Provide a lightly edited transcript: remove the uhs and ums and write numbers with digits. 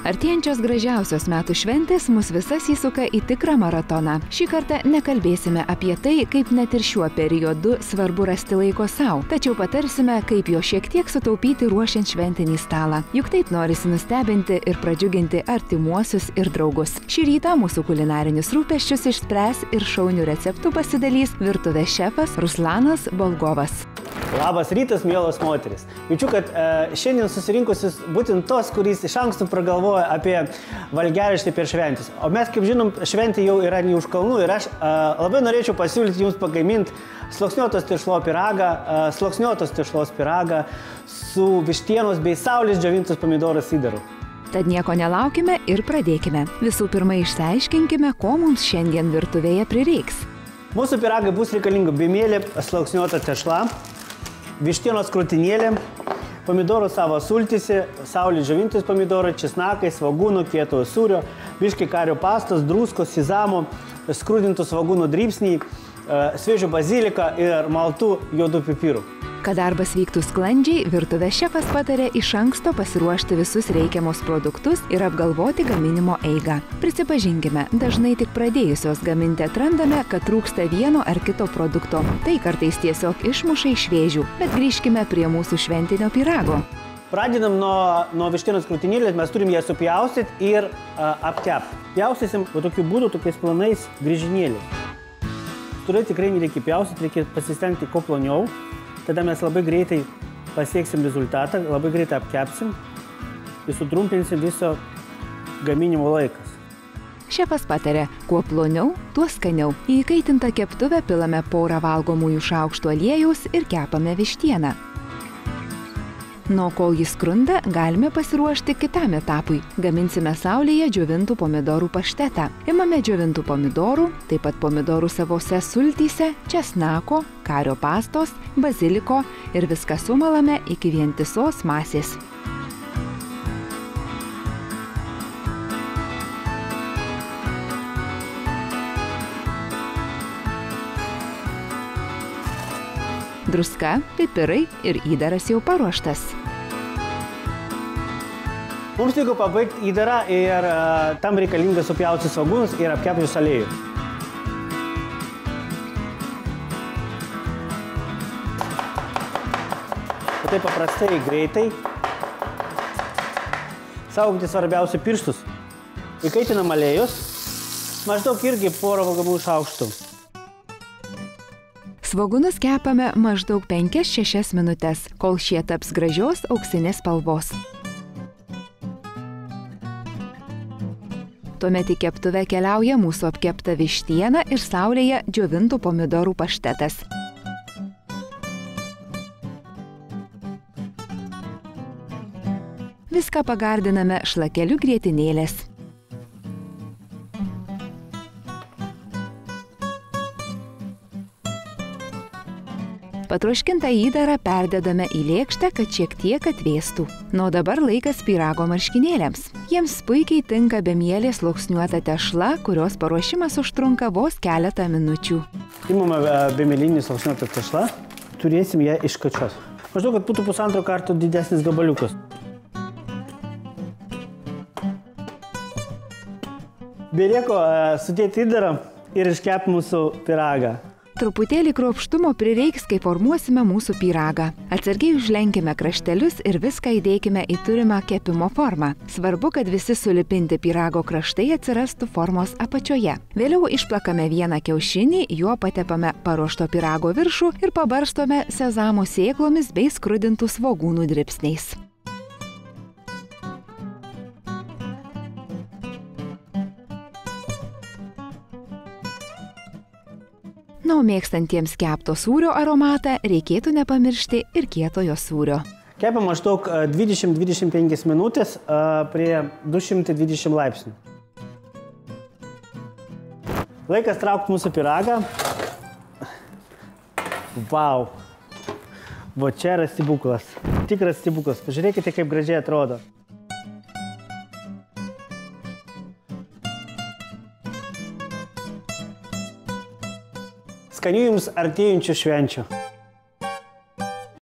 Artėjančios gražiausios metų šventės mus visas įsuka į tikrą maratoną. Šį kartą nekalbėsime apie tai, kaip net ir šiuo periodu svarbu rasti laiko sau, tačiau patarsime, kaip jo šiek tiek sutaupyti ruošiant šventinį stalą. Juk taip norisi nustebinti ir pradžiuginti artimuosius ir draugus. Šį rytą mūsų kulinarinius rūpesčius išspręs ir šaunių receptų pasidalys virtuvės šefas Ruslanas Bolgovas. Labas rytas, mielos moteris. Jaučiu, kad šiandien susirinkusius būtent tos, kuris iš anksto pragalvoja apie valgiaraštį per šventės. O mes, kaip žinom, šventė jau yra ne už kalnų ir aš labai norėčiau pasiūlyti jums pagaminti sluoksniuotos tešlos pyragą su vištienos bei saulės džiovintos pomidorų įdaru. Tad nieko nelaukime ir pradėkime. Visų pirma, išsiaiškinkime, ko mums šiandien virtuvėje prireiks. Mūsų pyragai bus reikalinga bimėlė, sluoksniuota tešla, vištienos krūtinėlė, pomidorų savo sultyse, saulės džiovintos pomidorų, česnakai, svogūnų, kietojo sūrio, biškį kario pastos, druskos, sezamo, skrudintų svogūnų drybsniai, sviežio bazilika ir maltų juodų pipirų. Kad darbas vyktų sklandžiai, virtuvės šefas patarė iš anksto pasiruošti visus reikiamus produktus ir apgalvoti gaminimo eigą. Prisipažinkime, dažnai tik pradėjusios gaminti atrandame, kad trūksta vieno ar kito produkto. Tai kartais tiesiog išmuša iš vėžių, bet grįžkime prie mūsų šventinio pyrago. Pradedam nuo vištienos krūtinėlės, mes turim ją supjaustyti ir apkepti. Pjaustysim tokiu būdu, tokiais planais grįžinėliais. Tikrai nereikia pjaustyti, reikia pasistengti kuo ploniau. Tada mes labai greitai pasieksim rezultatą, labai greitai apkepsim ir sutrumpinsim viso gaminimo laikas. Šefas patarė, kuo ploniau, tuo skaniau. Į įkaitintą keptuvę pilame porą valgomųjų šaukštų aliejaus ir kepame vištieną. Nuo kol jis skrunda, galime pasiruošti kitam etapui. Gaminsime saulėje džiovintų pomidorų paštetą. Imame džiovintų pomidorų, taip pat pomidorų savose sultyse, česnako, kario pastos, baziliko ir viską sumalame iki vientisos masės. Druska, pipirai ir įdaras jau paruoštas. Mums reikia pabaigti įdarą ir tam reikalinga supjauti svogūnus ir apkepti aliejų. Taip paprastai, greitai. Saugoti svarbiausia pirštus. Įkaitinam aliejus, maždaug irgi porą valgomųjų šaukštų. Svogūnus kepame maždaug 5-6 minutės, kol šie taps gražios auksinės spalvos. Tuomet į keptuvę keliauja mūsų apkepta vištiena ir saulėje džiovintų pomidorų paštetas. Viską pagardiname šlakeliu grietinėlės. Patroškintą įdarą perdedame į lėkštę, kad šiek tiek atvėstų. Nuo dabar laikas pyrago marškinėliams. Jiems puikiai tinka bemielė sluoksniuota tešla, kurios paruošimas užtrunka vos keletą minučių. Imame bemielinį sluoksniuotą tešlą, turėsim ją iškačiuoti. Maždaug, kad būtų 1,5 karto didesnis gabaliukas. Belieka sudėti įdarą ir iškepti mūsų pyragą. Truputėlį kruopštumo prireiks, kai formuosime mūsų pyragą. Atsargiai užlenkime kraštelius ir viską įdėkime į turimą kepimo formą. Svarbu, kad visi sulipinti pyrago kraštai atsirastų formos apačioje. Vėliau išplakame vieną kiaušinį, juo patepame paruošto pyrago viršų ir pabarstome sezamo sėklomis bei skrudintų svogūnų dribsniais. Na, o mėgstantiems kepto sūrio aromatą reikėtų nepamiršti ir kietojo sūrio. Kepam maždaug 20-25 minutės prie 220 laipsnių. Laikas traukti mūsų pyragą. Vau! Va čia yra stebuklas. Tikras stebuklas. Pažiūrėkite, kaip gražiai atrodo. Skanių jums artėjančių švenčių.